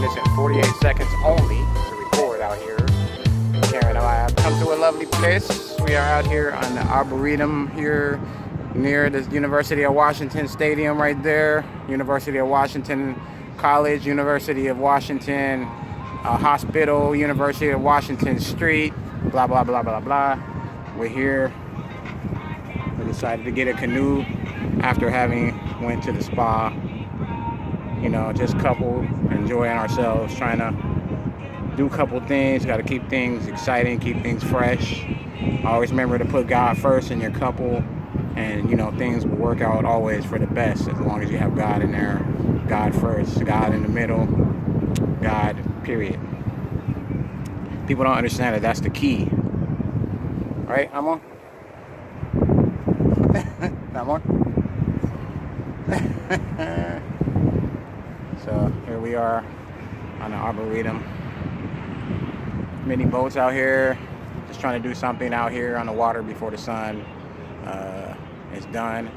minutes and 48 seconds only to record out here. Karen and I have come to a lovely place. We are out here on the Arboretum here near the University of Washington Stadium right there. University of Washington College, University of Washington Hospital, University of Washington Street, blah, blah, blah, blah, blah. We're here. We decided to get a canoe after having went to the spa. You know, just couple, enjoying ourselves, trying to do a couple things. Got to keep things exciting, keep things fresh. Always remember to put God first in your couple, and you know, things will work out always for the best as long as you have God in there. God first, God in the middle, God, period. People don't understand that that's the key. Right, Amor? Amor? So here we are on the Arboretum. Many boats out here, just trying to do something out here on the water before the sun is done.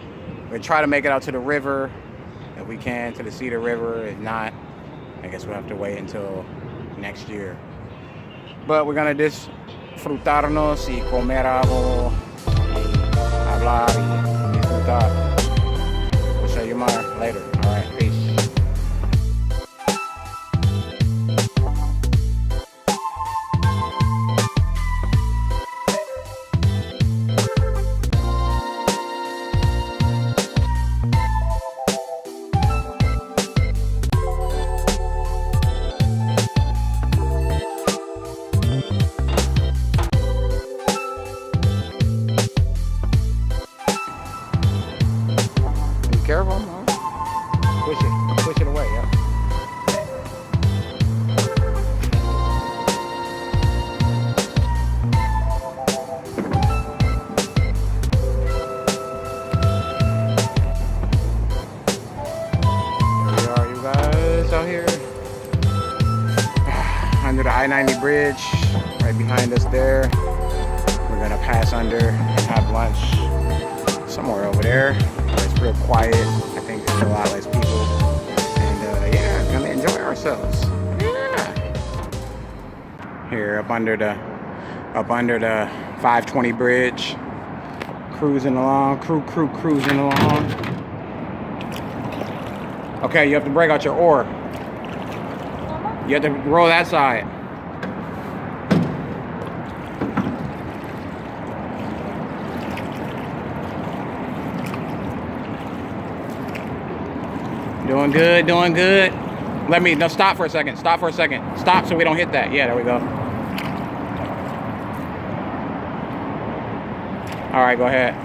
We'll try to make it out to the river if we can, to the Cedar River. If not, I guess we'll have to wait until next year. But we're gonna disfrutarnos y comer algo y hablar y disfrutar. We'll show you more later. All right, peace. Careful, no? Push it away, yeah. Here we are, you guys, out here under the I-90 bridge, right behind us there. We're gonna pass under and have lunch somewhere over there. It's real quiet. I think there's a lot less people, and yeah, gonna enjoy ourselves. Yeah. Here up under the 520 bridge, cruising along, cruising along. Okay, you have to break out your oar. You have to roll that side. Doing good, doing good. No, stop for a second. Stop for a second. Stop so we don't hit that. Yeah, there we go. All right, go ahead.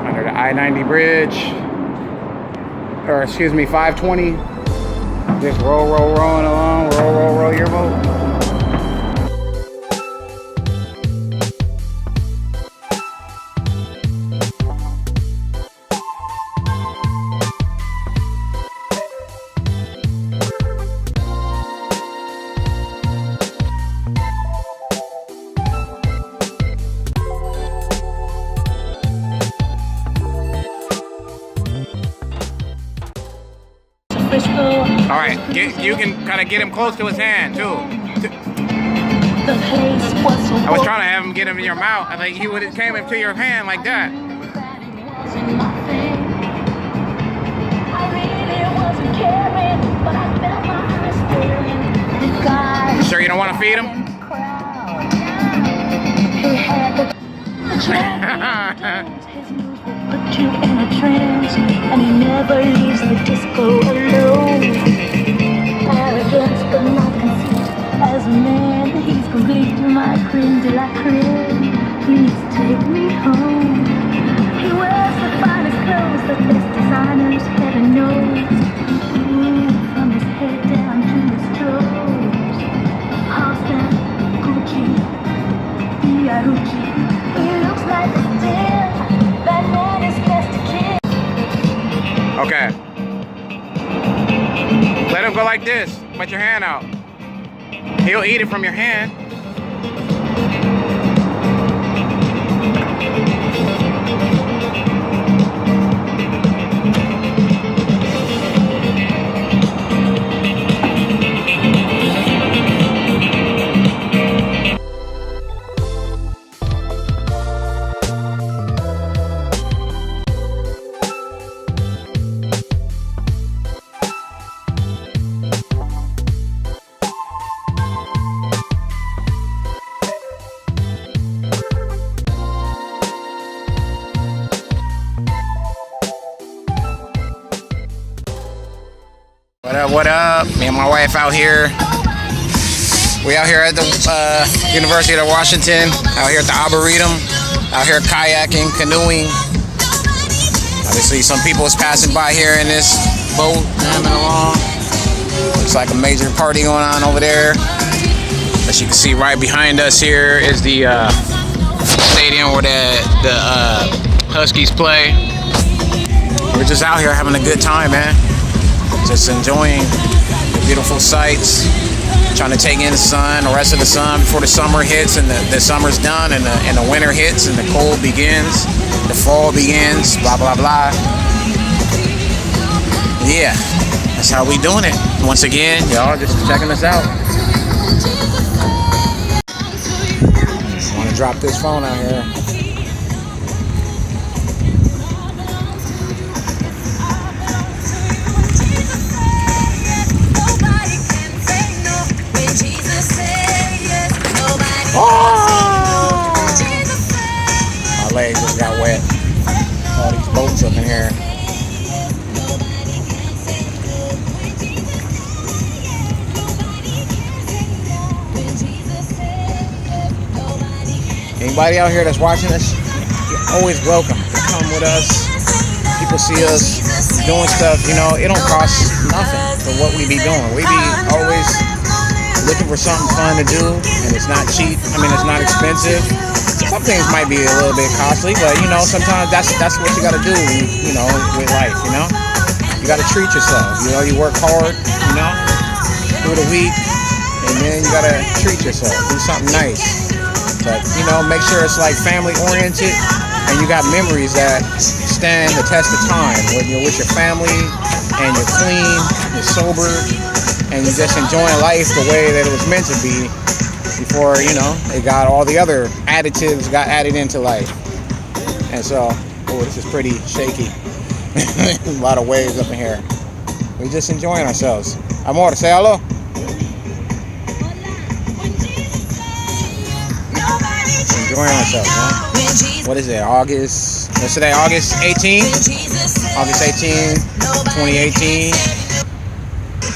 Under the I-90 bridge, or excuse me, 520. Just rolling along. Roll your boat. All right, you can kind of get him close to his hand too. I was trying to have him get him in your mouth. I think he would have came into your hand like that. You sure you don't want to feed him? Put you in a trance, and he never leaves the disco alone. Arrogance but not conceit. As a man, he's complete. My creme de la creme. Please take me home. He wears the finest clothes, the best designers, heaven knows. Ooh, from his head down to his toes. Halston, Gucci, Fiorucci. He looks like a deer. That man is best to kill. Okay. Let him go like this. Put your hand out. He'll eat it from your hand. What up? Me and my wife out here. We out here at the University of Washington. Out here at the Arboretum. Out here kayaking, canoeing. Obviously, some people is passing by here in this boat, jamming along. Looks like a major party going on over there. As you can see, right behind us here is the stadium where the Huskies play. We're just out here having a good time, man. Just enjoying the beautiful sights. Trying to take in the sun, the rest of the sun before the summer hits and the summer's done and the winter hits and the cold begins, the fall begins, blah, blah, blah. Yeah, that's how we doing it. Once again, y'all just checking us out. I want to drop this phone out here. Oh! My legs just got wet. All these boats up in here. Anybody out here that's watching us, you're always welcome to come with us. People see us doing stuff, you know, it don't cost nothing for what we be doing. We be always looking for something fun to do, and it's not cheap. I mean, it's not expensive. Some things might be a little bit costly, but you know, sometimes that's what you got to do. You know, with life. You know, you got to treat yourself. You know, you work hard. You know, through the week, and then you got to treat yourself. Do something nice, but you know, make sure it's like family oriented, and you got memories that stand the test of time. When you're with your family, and you're clean, you're sober. And you're just enjoying life the way that it was meant to be before, you know, it got all the other additives got added into life. And so, oh, this is pretty shaky. A lot of waves up in here. We're just enjoying ourselves. Amor, say hello. Enjoying ourselves, man. What is it, August? What's today, August 18th? August 18th, 2018.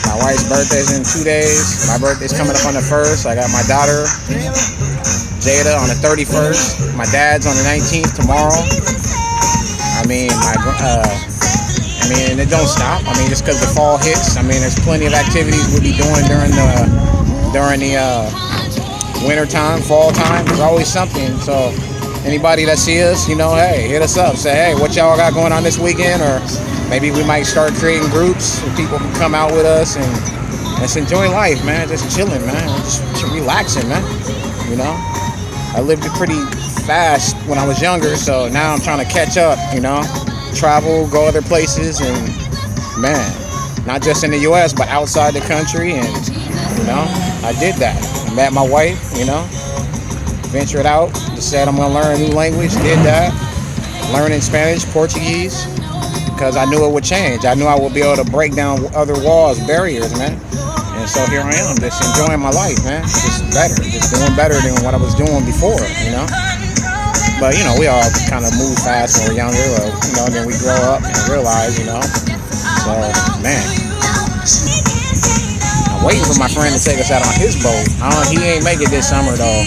My wife's birthday's in 2 days. My birthday's coming up on the 1st. I got my daughter, Jada, on the 31st. My dad's on the 19th tomorrow. I mean, it don't stop. I mean, just because the fall hits. I mean, there's plenty of activities we'll be doing during the winter time, fall time. There's always something. So anybody that see us, you know, hey, hit us up. Say, hey, what y'all got going on this weekend? Or maybe we might start creating groups so people can come out with us and just enjoy life, man. Just chilling, man. Just relaxing, man. You know, I lived it pretty fast when I was younger, so now I'm trying to catch up, you know, travel, go other places, and man, not just in the U.S., but outside the country. And, you know, I did that. I met my wife, you know, ventured out, just said I'm going to learn a new language, did that. Learning Spanish, Portuguese. Because I knew it would change. I knew I would be able to break down other walls, barriers, man. And so here I am, just enjoying my life, man. Just better, just doing better than what I was doing before, you know. But, you know, we all kind of move fast when we're younger, or, you know, then we grow up and realize, you know. So, man. I'm waiting for my friend to take us out on his boat. He ain't make it this summer, though.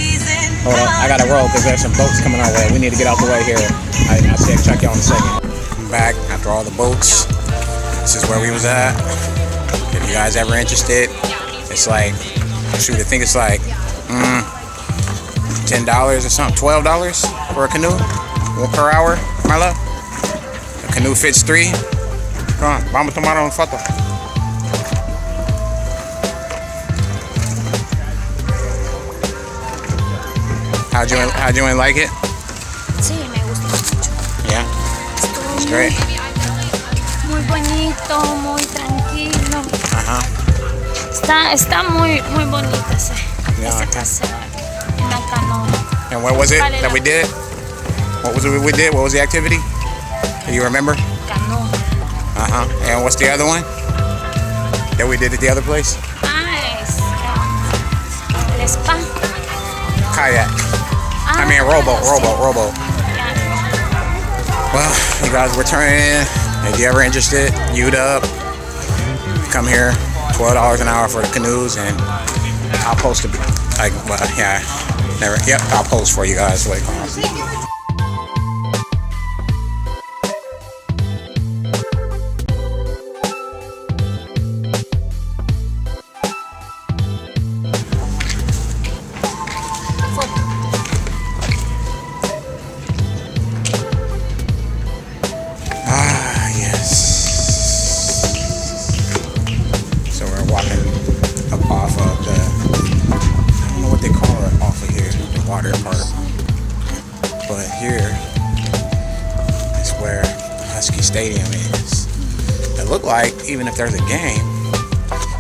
Hold up, I gotta roll because there's some boats coming our way. We need to get out the way here. I'll check y'all in a second. Back after all the boats. This is where we was at. If you guys ever interested, it's like, shoot, I think it's like $10 or something, $12 for a canoe, $1 per hour, my love. The canoe fits 3. Come on, vamos a tomar una foto. How'd you like it? Sí, me gustó mucho. Yeah. It's great. Muy bonito, muy tranquilo. Uh-huh. Está muy bonito ese paseo en la canoa. And what was it that we did? What was it we did? What was the activity? Do you remember? Canoa. Uh-huh. And what's the other one that we did at the other place? El spa. Kayak. I mean, rowboat. Well, you guys were turning in. If you're ever interested, you'd come here, $12 an hour for the canoes, and I'll post it. Like, well, yeah, never. Yep, I'll post for you guys what it costs. But here is where Husky Stadium is. It looked like even if there's a game,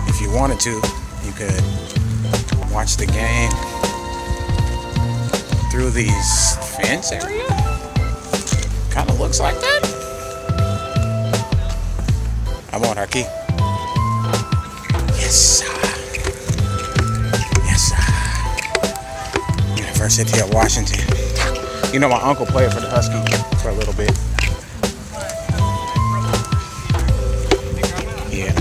if you wanted to, you could watch the game through these fence area. Kind of looks like that. I want our key. Yes, sir. Yes, sir. University of Washington. You know, my uncle played for the Huskies for a little bit. Yeah.